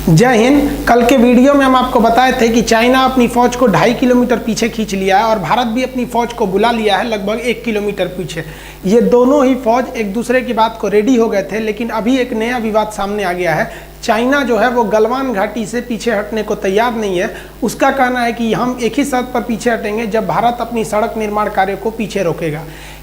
जय हिंद। कल के वीडियो में हम आपको बताए थे कि चाइना अपनी फौज को 2.5 किलोमीटर पीछे खींच लिया है और भारत भी अपनी फौज को बुला लिया है लगभग 1 किलोमीटर पीछे। ये दोनों ही फौज एक दूसरे की बात को रेडी हो गए थे, लेकिन अभी एक नया विवाद सामने आ गया है। चाइना जो है वो गलवान घाटी से पीछे हटने को तैयार नहीं है। उसका कहना है कि हम एक ही शर्त पर पीछे हटेंगे जब भारत अपनी सड़क निर्माण कार्य को पीछे रोकेगा।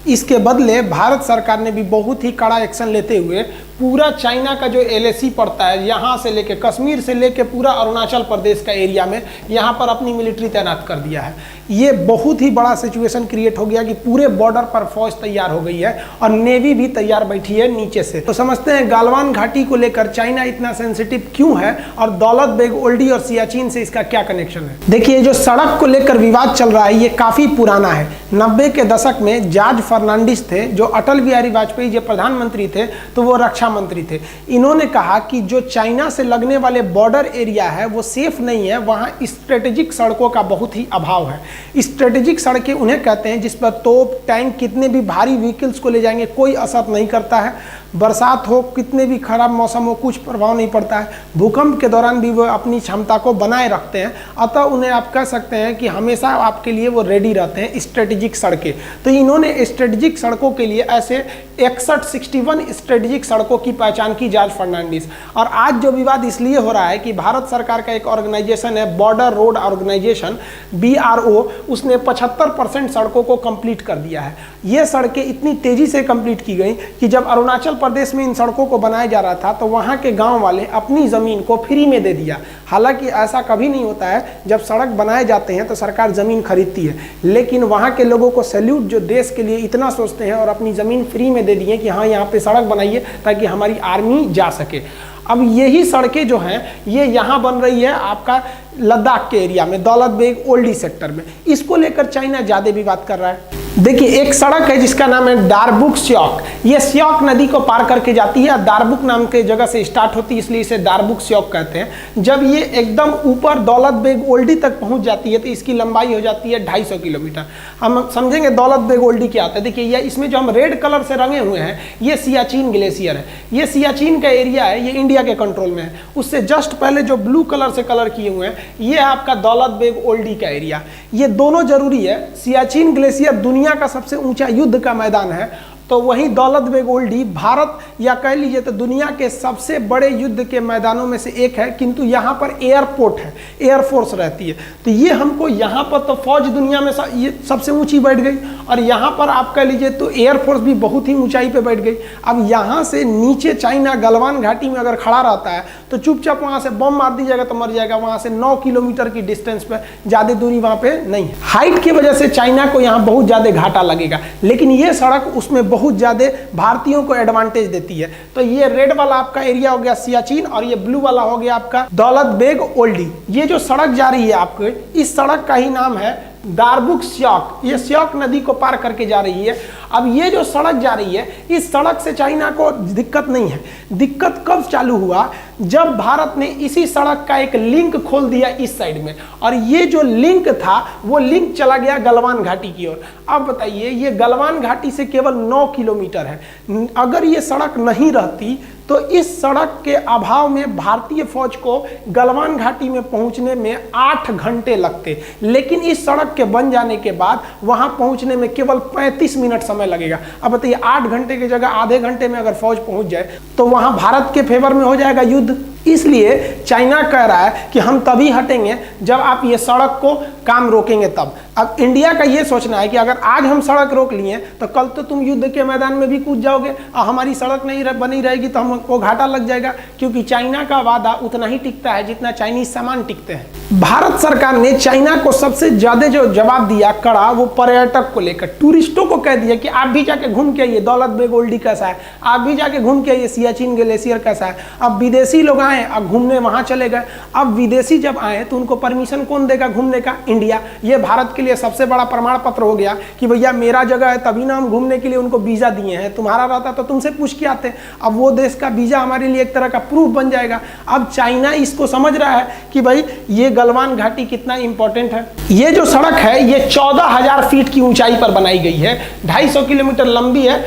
इसके बदले भारत सरकार ने भी बहुत ही कड़ा एक्शन लेते हुए पूरा चाइना का जो LAC पड़ता है, यहाँ से लेके कश्मीर से लेके पूरा अरुणाचल प्रदेश का एरिया में यहाँ पर अपनी मिलिट्री तैनात कर दिया है। ये बहुत ही बड़ा सिचुएशन क्रिएट हो गया कि पूरे बॉर्डर पर फौज तैयार हो गई है और नेवी भी तैयार बैठी है नीचे से। तो समझते हैं गलवान घाटी को लेकर चाइना इतना सेंसिटिव क्यों है और दौलत बेग ओल्डी और सियाचिन से इसका क्या कनेक्शन है। देखिए, जो सड़क को लेकर विवाद चल रहा है ये काफी पुराना है। 90 के दशक में जॉर्ज फर्नांडिस थे जो अटल बिहारी वाजपेयी जो प्रधानमंत्री थे तो वो रक्षा मंत्री थे। इन्होंने कहा कि जो चाइना से लगने वाले बॉर्डर एरिया है वो सेफ नहीं है, वहाँ स्ट्रेटेजिक सड़कों का बहुत ही अभाव है। स्ट्रेटेजिक सड़कें उन्हें कहते हैं जिस पर तोप टैंक कितने भी भारी व्हीकल्स को ले जाएंगे कोई असर नहीं करता है। बरसात हो, कितने भी खराब मौसम हो, कुछ प्रभाव नहीं पड़ता है। भूकंप के दौरान भी वो अपनी क्षमता को बनाए रखते हैं, अतः उन्हें आप कह सकते हैं कि हमेशा आपके लिए वो रेडी रहते हैं स्ट्रेटेजिक सड़कें। तो इन्होंने स्ट्रेटेजिक सड़कों के लिए ऐसे 61 स्ट्रेटेजिक सड़कों की पहचान की जॉर्ज फर्नांडिस। और आज जो विवाद इसलिए हो रहा है कि भारत सरकार का एक ऑर्गेनाइजेशन है बॉर्डर रोड ऑर्गेनाइजेशन BRO, उसने 75% सड़कों को कंप्लीट कर दिया है। ये सड़कें इतनी तेजी से कंप्लीट की गई कि जब अरुणाचल प्रदेश में इन सड़कों को बनाया जा रहा था तो वहाँ के गांव वाले अपनी ज़मीन को फ्री में दे दिया। हालांकि ऐसा कभी नहीं होता है, जब सड़क बनाए जाते हैं तो सरकार ज़मीन खरीदती है, लेकिन वहाँ के लोगों को सैल्यूट जो देश के लिए इतना सोचते हैं और अपनी ज़मीन फ्री में दे दिए कि हाँ यहाँ पे सड़क बनाइए ताकि हमारी आर्मी जा सके। अब यही सड़कें जो हैं ये यहाँ बन रही है आपका लद्दाख के एरिया में, दौलत बेग ओल्डी सेक्टर में। इसको लेकर चाइना ज़्यादा विवाद कर रहा है। देखिए, एक सड़क है जिसका नाम है दारबुक स्योक। ये स्योक नदी को पार करके जाती है, दारबुक नाम के जगह से स्टार्ट होती है इसलिए इसे दारबुक स्योक कहते हैं। जब ये एकदम ऊपर दौलत बेग ओल्डी तक पहुंच जाती है तो इसकी लंबाई हो जाती है 250 किलोमीटर। हम समझेंगे दौलत बेग ओल्डी क्या आता है। देखिए, ये इसमें जो हम रेड कलर से रंगे हुए हैं ये सियाचिन ग्लेशियर है। ये सियाचिन का एरिया है, ये इंडिया के कंट्रोल में है। उससे जस्ट पहले जो ब्लू कलर से कलर किए हुए हैं ये आपका दौलत बेग ओल्डी का एरिया। ये दोनों जरूरी है। सियाचिन ग्लेशियर दुनिया का सबसे ऊंचा युद्ध का मैदान है, तो वहीं दौलत बेग ओल्डी भारत या कह लीजिए तो दुनिया के सबसे बड़े युद्ध के मैदानों में से एक है। किंतु यहाँ पर एयरपोर्ट है, एयरफोर्स रहती है, तो ये हमको यहाँ पर तो फौज दुनिया में ये सबसे ऊंची बैठ गई और यहाँ पर आप कह लीजिए तो एयरफोर्स भी बहुत ही ऊंचाई पे बैठ गई। अब यहाँ से नीचे चाइना गलवान घाटी में अगर खड़ा रहता है तो चुपचाप वहाँ से बम मार दीजिएगा तो मर जाएगा। वहाँ से 9 किलोमीटर की डिस्टेंस पे, ज़्यादा दूरी वहाँ पे नहीं है। हाइट की वजह से चाइना को यहाँ बहुत ज़्यादा घाटा लगेगा, लेकिन ये सड़क उसमें बहुत ज़्यादा भारतीयों को एडवांटेज देती है। तो ये रेड वाला आपका एरिया हो गया सियाचिन और ये ब्लू वाला हो गया आपका दौलत बेग ओल्डी। ये जो सड़क जा रही है आपको, इस सड़क का ही नाम है दारबुक स्योक। ये स्योक नदी को पार करके जा रही है। अब ये जो सड़क जा रही है इस सड़क से चाइना को दिक्कत नहीं है। दिक्कत कब चालू हुआ, जब भारत ने इसी सड़क का एक लिंक खोल दिया इस साइड में, और ये जो लिंक था वो लिंक चला गया गलवान घाटी की ओर। अब बताइए, ये गलवान घाटी से केवल 9 किलोमीटर है। अगर ये सड़क नहीं रहती तो इस सड़क के अभाव में भारतीय फौज को गलवान घाटी में पहुंचने में 8 घंटे लगते, लेकिन इस सड़क के बन जाने के बाद वहां पहुंचने में केवल 35 मिनट समय लगेगा। अब बताइए, 8 घंटे की जगह आधे घंटे में अगर फौज पहुंच जाए तो वहां भारत के फेवर में हो जाएगा युद्ध। इसलिए चाइना कह रहा है कि हम तभी हटेंगे जब आप ये सड़क को काम रोकेंगे तब। अब इंडिया का ये सोचना है कि अगर आज हम सड़क रोक लिए तो कल तो तुम युद्ध के मैदान में भी कूद जाओगे और हमारी सड़क नहीं बनी रहेगी तो हमको घाटा लग जाएगा, क्योंकि चाइना का वादा उतना ही टिकता है जितना चाइनीज सामान टिकते हैं। भारत सरकार ने चाइना को सबसे ज्यादा जो जवाब दिया कड़ा, वो पर्यटक को लेकर टूरिस्टों को कह दिया कि आप भी जाके घूम के आइए दौलत बेग ओल्डी कैसा है, आप भी जाके घूम के आइए सियाचिन ग्लेशियर कैसा है। अब विदेशी लोग आए, अब घूमने वहां चले गए। अब विदेशी जब आए तो उनको परमिशन कौन देगा घूमने का? इंडिया। ये भारत के लिए सबसे बड़ा प्रमाण पत्र हो गया कि भैया मेरा जगह है, तभी ना हम घूमने के लिए उनको वीजा दिए हैं। तुम्हारा रहता तो तुमसे पूछ के आते। अब वो देश का वीजा हमारे लिए एक तरह का प्रूफ बन जाएगा। अब चाइना इसको समझ रहा है कि भाई ये गलवान घाटी कितना इंपॉर्टेंट है। ये जो सड़क है ये 14,000 फीट की ऊंचाई पर बनाई गई है, 250 किलोमीटर लंबी है।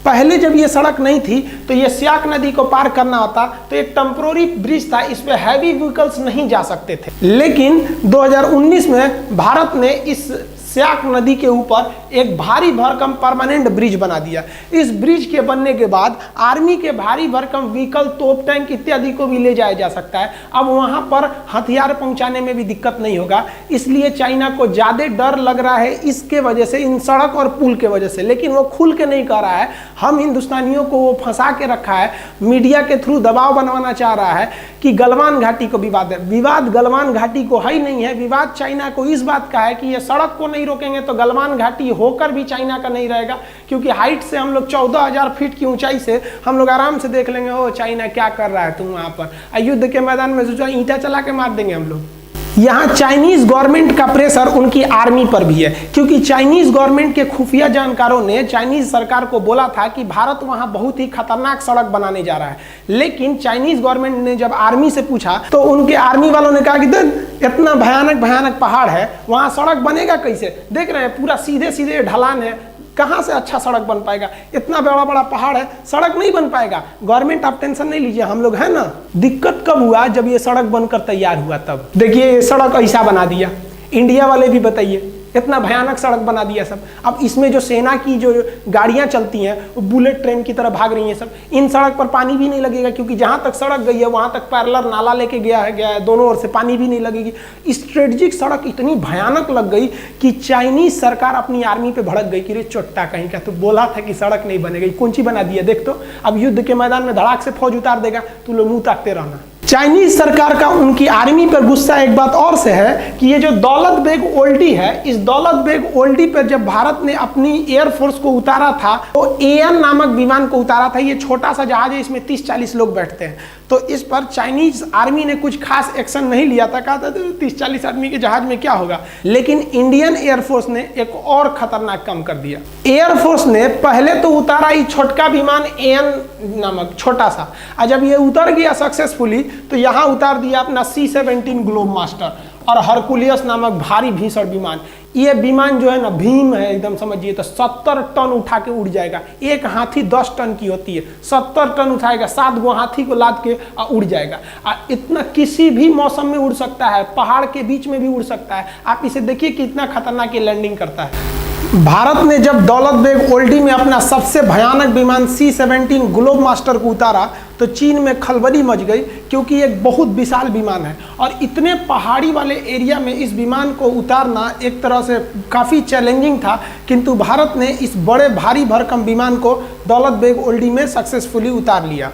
पहले जब ये सड़क नहीं थी तो ये स्याक नदी को पार करना होता तो एक टेम्पोररी ब्रिज था, इस पे हैवी व्हीकल्स नहीं जा सकते थे। लेकिन 2019 में भारत ने इस स्याक नदी के ऊपर एक भारी भरकम परमानेंट ब्रिज बना दिया। इस ब्रिज के बनने के बाद आर्मी के भारी भरकम व्हीकल, तोप टैंक इत्यादि को भी ले जाया जा सकता है। अब वहां पर हथियार पहुंचाने में भी दिक्कत नहीं होगा, इसलिए चाइना को ज्यादा डर लग रहा है इसके वजह से, इन सड़क और पुल के वजह से। लेकिन वो खुल के नहीं कर रहा है, हम हिंदुस्तानियों को वो फंसा के रखा है, मीडिया के थ्रू दबाव बनवाना चाह रहा है कि गलवान घाटी को विवाद है। विवाद गलवान घाटी को है ही नहीं है, विवाद चाइना को इस बात का है कि ये सड़क को नहीं रोकेंगे तो गलवान घाटी होकर भी चाइना का नहीं रहेगा, क्योंकि हाइट से हम लोग 14,000 फीट की ऊंचाई से हम लोग आराम से देख लेंगे ओ चाइना क्या कर रहा है तुम वहां पर। युद्ध के मैदान में सोचा ईंटा चला के मार देंगे हम लोग। यहाँ चाइनीज गवर्नमेंट का प्रेशर उनकी आर्मी पर भी है, क्योंकि चाइनीज गवर्नमेंट के खुफिया जानकारों ने चाइनीज सरकार को बोला था कि भारत वहाँ बहुत ही खतरनाक सड़क बनाने जा रहा है। लेकिन चाइनीज गवर्नमेंट ने जब आर्मी से पूछा तो उनके आर्मी वालों ने कहा कि इतना भयानक भयानक पहाड़ है, वहाँ सड़क बनेगा कैसे? देख रहे हैं पूरा सीधे सीधे ढलान है, कहाँ से अच्छा सड़क बन पाएगा? इतना बड़ा बड़ा पहाड़ है, सड़क नहीं बन पाएगा। गवर्नमेंट आप टेंशन नहीं लीजिए, हम लोग है ना। दिक्कत कब हुआ? जब ये सड़क बनकर तैयार हुआ तब। देखिए ये सड़क ऐसा बना दिया, इंडिया वाले भी बताइए इतना भयानक सड़क बना दिया सब। अब इसमें जो सेना की जो गाड़ियां चलती हैं वो बुलेट ट्रेन की तरह भाग रही हैं सब। इन सड़क पर पानी भी नहीं लगेगा, क्योंकि जहां तक सड़क गई है वहां तक पैरेलल नाला लेके गया है, दोनों ओर से पानी भी नहीं लगेगी। स्ट्रेटेजिक सड़क इतनी भयानक लग गई कि चाइनीज सरकार अपनी आर्मी पे भड़क गई कि रे चोट्टा कहीं का, तो बोला था कि सड़क नहीं बनेगी, कौन सी बना दिया देख तो। अब युद्ध के मैदान में धड़ाक से फौज उतार देगा, तू लोग मुंह ताकते रहना। चाइनीज सरकार का उनकी आर्मी पर गुस्सा एक बात और से है कि ये जो दौलत बेग ओल्डी है, इस दौलत बेग ओल्डी पर जब भारत ने अपनी एयरफोर्स को उतारा था तो एएन नामक विमान को उतारा था। ये छोटा सा जहाज है, इसमें 30-40 लोग बैठते हैं। तो इस पर चाइनीज आर्मी ने कुछ खास एक्शन नहीं लिया था, कहा था 30-40 आदमी के जहाज में क्या होगा। लेकिन इंडियन एयरफोर्स ने एक और खतरनाक काम कर दिया। एयरफोर्स ने पहले तो उतारा ही छोटका विमान एएन नामक छोटा सा, और जब ये उतर गया सक्सेसफुली तो यहाँ उतार दिया अपना C-17 ग्लोब मास्टर और हरकुलियस नामक भारी भीषण विमान। ये विमान जो है ना भीम है एकदम, समझिए तो 70 टन उठा के उड़ जाएगा। एक हाथी 10 टन की होती है, 70 टन उठाएगा, 7 गो हाथी को लाद के उड़ जाएगा। इतना किसी भी मौसम में उड़ सकता है, पहाड़ के बीच में भी उड़ सकता है। आप इसे देखिए कितना खतरनाक ये लैंडिंग करता है। भारत ने जब दौलत बेग ओल्डी में अपना सबसे भयानक विमान C-17 ग्लोब मास्टर को उतारा तो चीन में खलबली मच गई, क्योंकि एक बहुत विशाल विमान है और इतने पहाड़ी वाले एरिया में इस विमान को उतारना एक तरह से काफ़ी चैलेंजिंग था। किंतु भारत ने इस बड़े भारी भरकम विमान को दौलत बेग ओल्डी में सक्सेसफुली उतार लिया।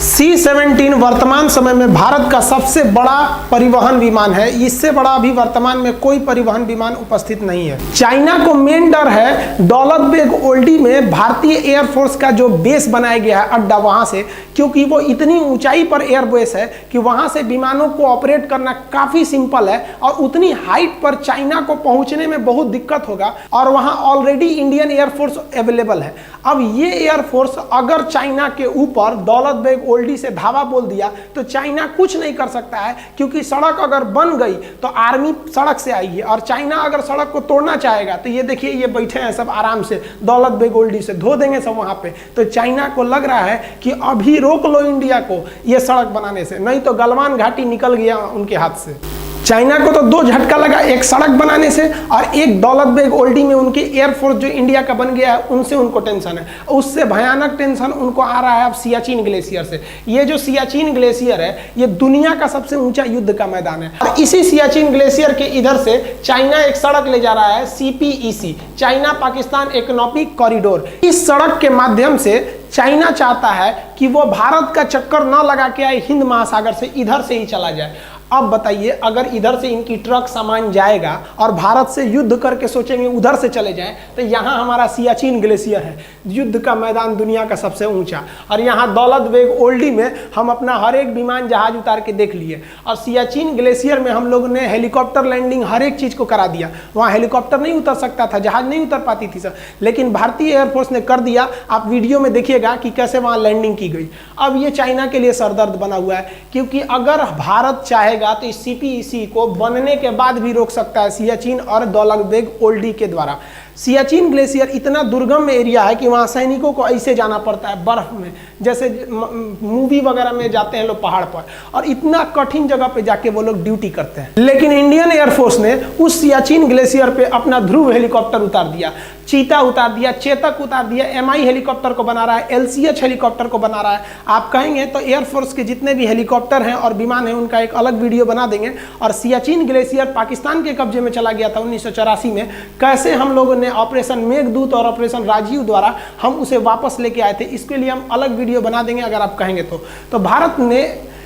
C-17 वर्तमान समय में भारत का सबसे बड़ा परिवहन विमान है। इससे बड़ा अभी वर्तमान में कोई परिवहन विमान उपस्थित नहीं है। चाइना को मेन डर है दौलत बेग ओल्डी में भारतीय एयरफोर्स का जो बेस बनाया गया है अड्डा, वहां से, क्योंकि वो इतनी ऊंचाई पर एयरबेस है कि वहां से विमानों को ऑपरेट करना काफी सिंपल है और उतनी हाइट पर चाइना को पहुंचने में बहुत दिक्कत होगा। और वहां ऑलरेडी इंडियन एयरफोर्स अवेलेबल है। अब ये एयरफोर्स अगर चाइना के ऊपर दौलत बेग ओल्डी से धावा बोल दिया तो चाइना कुछ नहीं कर सकता है, क्योंकि सड़क अगर बन गई तो आर्मी सड़क से आएगी और चाइना अगर सड़क को तोड़ना चाहेगा तो ये देखिए ये बैठे हैं सब आराम से, दौलत बेग ओल्डी से धो देंगे सब वहां पे। तो चाइना को लग रहा है कि अभी रोक लो इंडिया को ये सड़क बनाने से, नहीं तो गलवान घाटी निकल गया उनके हाथ से। चाइना को तो 2 झटका लगा, एक सड़क बनाने से और एक दौलत बेग ओल्डी में उनके एयरफोर्स जो इंडिया का बन गया है उनसे उनको टेंशन है। उससे भयानक टेंशन उनको आ रहा है अब सियाचिन ग्लेशियर से। ये जो सियाचिन ग्लेशियर है ये दुनिया का सबसे ऊंचा युद्ध का मैदान है और इसी सियाचिन ग्लेशियर के इधर से चाइना एक सड़क ले जा रहा है CPEC, China Pakistan economic corridor. इस सड़क के माध्यम से चाइना चाहता है कि वो भारत का चक्कर न लगा के आए हिंद महासागर से, इधर से ही चला जाए। अब बताइए अगर इधर से इनकी ट्रक सामान जाएगा और भारत से युद्ध करके सोचेंगे उधर से चले जाएं तो यहाँ हमारा सियाचिन ग्लेशियर है, युद्ध का मैदान दुनिया का सबसे ऊंचा, और यहाँ दौलत बेग ओल्डी में हम अपना हर एक विमान जहाज उतार के देख लिए। और सियाचिन ग्लेशियर में हम लोगों ने हेलीकॉप्टर लैंडिंग हर एक चीज़ को करा दिया। वहाँ हेलीकॉप्टर नहीं उतर सकता था, जहाज नहीं उतर पाती थी सर, लेकिन भारतीय एयरफोर्स ने कर दिया। आप वीडियो में देखिएगा देखिएगा कि कैसे वहाँ लैंडिंग की गई। अब ये चाइना के लिए सरदर्द बना हुआ है, क्योंकि अगर भारत चाहेगा तो इस CPEC को बनने के बाद भी रोक सकता है सियाचिन और दौलत बेग ओल्डी के द्वारा। सियाचिन ग्लेशियर इतना दुर्गम एरिया है कि वहाँ सैनिकों को ऐसे जाना पड़ता है बर्फ में, जैसे मूवी वगैरह में जाते हैं लोग पहाड़ पर, और इतना कठिन जगह पे जाके वो लोग ड्यूटी करते हैं। लेकिन इंडियन एयरफोर्स ने उस सियाचिन ग्लेशियर पे अपना ध्रुव हेलीकॉप्टर उतार दिया, चीता उतार दिया, चेतक उतार दिया, MI हेलीकॉप्टर को बना रहा है, LCH हेलीकॉप्टर को बना रहा है। आप कहेंगे तो एयरफोर्स के जितने भी हेलीकॉप्टर हैं और विमान हैं उनका एक अलग वीडियो बना देंगे। और सियाचिन ग्लेशियर पाकिस्तान के कब्जे में चला गया था 1984 में, कैसे हम लोगों ने ऑपरेशन मेघदूत और ऑपरेशन राजीव द्वारा हम उसे वापस लेके आए थे, इसके लिए हम अलग वीडियो बना देंगे अगर आप कहेंगे तो भारत ने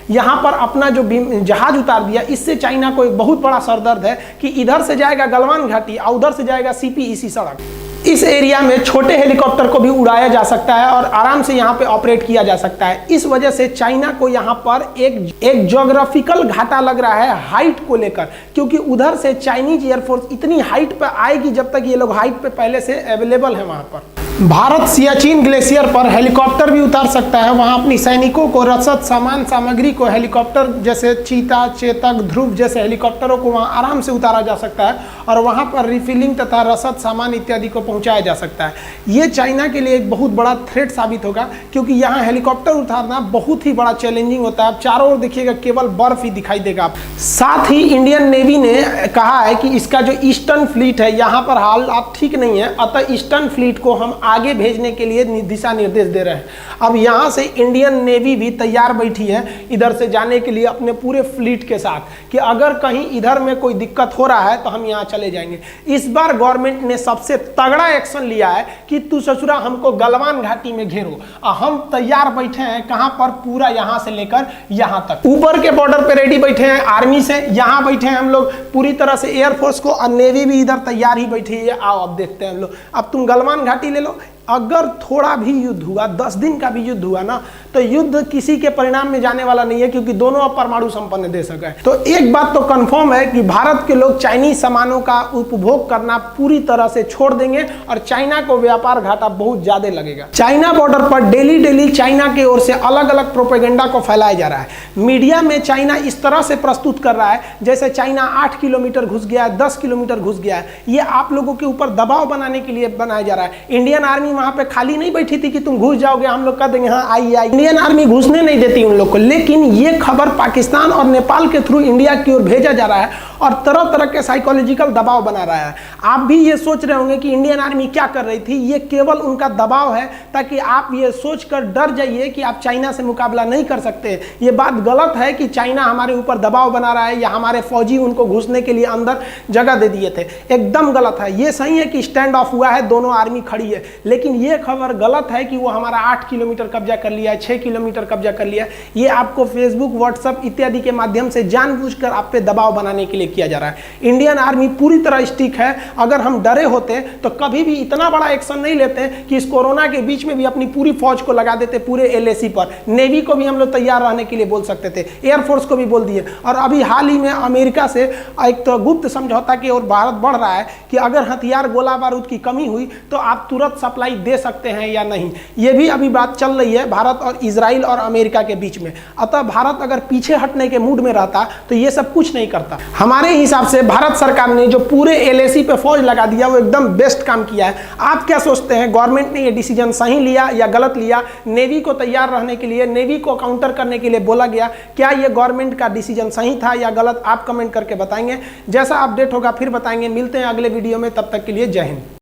यहाँ पर अपना जो जहाज उतार दिया, इससे चाइना को एक बहुत बड़ा सरदर्द है कि इधर से जाएगा गलवान घाटी और उधर से जाएगा CPEC सड़क। इस एरिया में छोटे हेलीकॉप्टर को भी उड़ाया जा सकता है और आराम से यहाँ पे ऑपरेट किया जा सकता है। इस वजह से चाइना को यहाँ पर एक ज्योग्राफिकल घाटा लग रहा है हाइट को लेकर, क्योंकि उधर से चाइनीज एयरफोर्स इतनी हाइट पर आएगी जब तक ये लोग हाइट पे पहले से अवेलेबल है वहाँ पर। भारत सियाचिन ग्लेशियर पर हेलीकॉप्टर भी उतार सकता है, वहाँ अपनी सैनिकों को, रसद, सामान सामग्री को, हेलीकॉप्टर जैसे चीता, चेतक, ध्रुव जैसे हेलीकॉप्टरों को वहाँ आराम से उतारा जा सकता है और वहाँ पर रिफिलिंग तथा रसद, सामान इत्यादि को पहुँचाया जा सकता है। ये चाइना के लिए एक बहुत बड़ा थ्रेट साबित होगा, क्योंकि यहाँ हेलीकॉप्टर उतारना बहुत ही बड़ा चैलेंजिंग होता है। आप चारों ओर देखिएगा केवल बर्फ ही दिखाई देगा। साथ ही इंडियन नेवी ने कहा है कि इसका जो ईस्टर्न फ्लीट है यहाँ पर हालात ठीक नहीं है, अतः ईस्टर्न फ्लीट को हम आगे भेजने के लिए दिशा निर्देश दे रहे हैं। अब यहाँ से इंडियन नेवी भी तैयार बैठी है इधर से जाने के लिए अपने पूरे फ्लीट के साथ, कि अगर कहीं इधर में कोई दिक्कत हो रहा है तो हम यहाँ चले जाएंगे। इस बार गवर्नमेंट ने सबसे तगड़ा एक्शन लिया है कि तू ससुरा हमको गलवान घाटी में घेरो, और हम तैयार बैठे हैं कहाँ पर, पूरा यहाँ से लेकर यहाँ तक ऊपर के बॉर्डर पे रेडी बैठे हैं आर्मी से, यहाँ बैठे हैं हम लोग पूरी तरह से एयरफोर्स को, और नेवी भी इधर तैयार ही बैठी है। आओ अब देखते हैं हम लोग। अब तुम गलवान घाटी ले लो। अगर थोड़ा भी युद्ध हुआ, 10 दिन का भी युद्ध हुआ ना, तो युद्ध किसी के परिणाम में जाने वाला नहीं है, क्योंकि दोनों अब परमाणु संपन्न देश है। तो एक बात तो कंफर्म है कि भारत के लोग चाइनीज सामानों का उपभोग करना पूरी तरह से छोड़ देंगे और चाइना को व्यापार घाटा बहुत ज्यादा लगेगा। चाइना बॉर्डर पर डेली चाइना की ओर से अलग अलग प्रोपेगेंडा को फैलाया जा रहा है। मीडिया में चाइना इस तरह से प्रस्तुत कर रहा है जैसे चाइना 8 किलोमीटर घुस गया है, 10 किलोमीटर घुस गया है। ये आप लोगों के ऊपर दबाव बनाने के लिए बनाया जा रहा है। इंडियन आर्मी वहां पे खाली नहीं बैठी थी कि तुम घुस जाओगे, हम लोग कह देंगे हाँ आई। इंडियन आर्मी घुसने नहीं देती उन लोग को, लेकिन ये खबर पाकिस्तान और नेपाल के थ्रू इंडिया की ओर भेजा जा रहा है और तरह तरह के साइकोलॉजिकल दबाव बना रहा है। आप भी ये सोच रहे होंगे कि इंडियन आर्मी क्या कर रही थी, ये केवल उनका दबाव है ताकि आप ये सोचकर डर जाइए कि आप चाइना से मुकाबला नहीं कर सकते। ये बात गलत है कि चाइना हमारे ऊपर दबाव बना रहा है या हमारे फौजी उनको घुसने के लिए अंदर जगह दे दिए थे, एकदम गलत है। ये सही है कि स्टैंड ऑफ हुआ है, दोनों आर्मी खड़ी है, लेकिन ये खबर गलत है कि वो हमारा 8 किलोमीटर कब्जा कर लिया है, 6 किलोमीटर कब्जा कर लिया। ये आपको फेसबुक, व्हाट्सएप इत्यादि के माध्यम से जानबूझकर आप पे दबाव बनाने के लिए किया जा रहा है। इंडियन आर्मी पूरी तरह स्टिक है। अगर हम डरे होते तो कभी भी इतना बड़ा एक्शन नहीं लेते कि इस कोरोना के बीच में भी अपनी पूरी फौज को लगा देते पूरे LAC पर। नेवी को भी हम लोग तैयार रहने के लिए बोल सकते थे, एयरफोर्स को भी बोल दिए। और अभी हाल ही में अमेरिका से एक तो गुप्त समझौता की ओर भारत बढ़ रहा है कि अगर हथियार, गोला बारूद की कमी हुई तो आप तुरंत सप्लाई दे सकते हैं या नहीं। ये भी अभी बात चल रही है भारत और इजराइल और अमेरिका के बीच में। अतः भारत अगर पीछे हटने के मूड में रहता तो ये सब कुछ नहीं करता। हमारे हिसाब से भारत सरकार ने जो पूरे LAC पे फौज लगा दिया वो एकदम बेस्ट काम किया है। आप क्या सोचते हैं, गवर्नमेंट ने ये डिसीजन सही लिया या गलत लिया? नेवी को तैयार रहने के लिए, नेवी को काउंटर करने के लिए बोला गया, क्या ये गवर्नमेंट का डिसीजन सही था या गलत? आप कमेंट करके बताएंगे। जैसा अपडेट होगा फिर बताएंगे। मिलते हैं अगले वीडियो में, तब तक के लिए जय हिंद।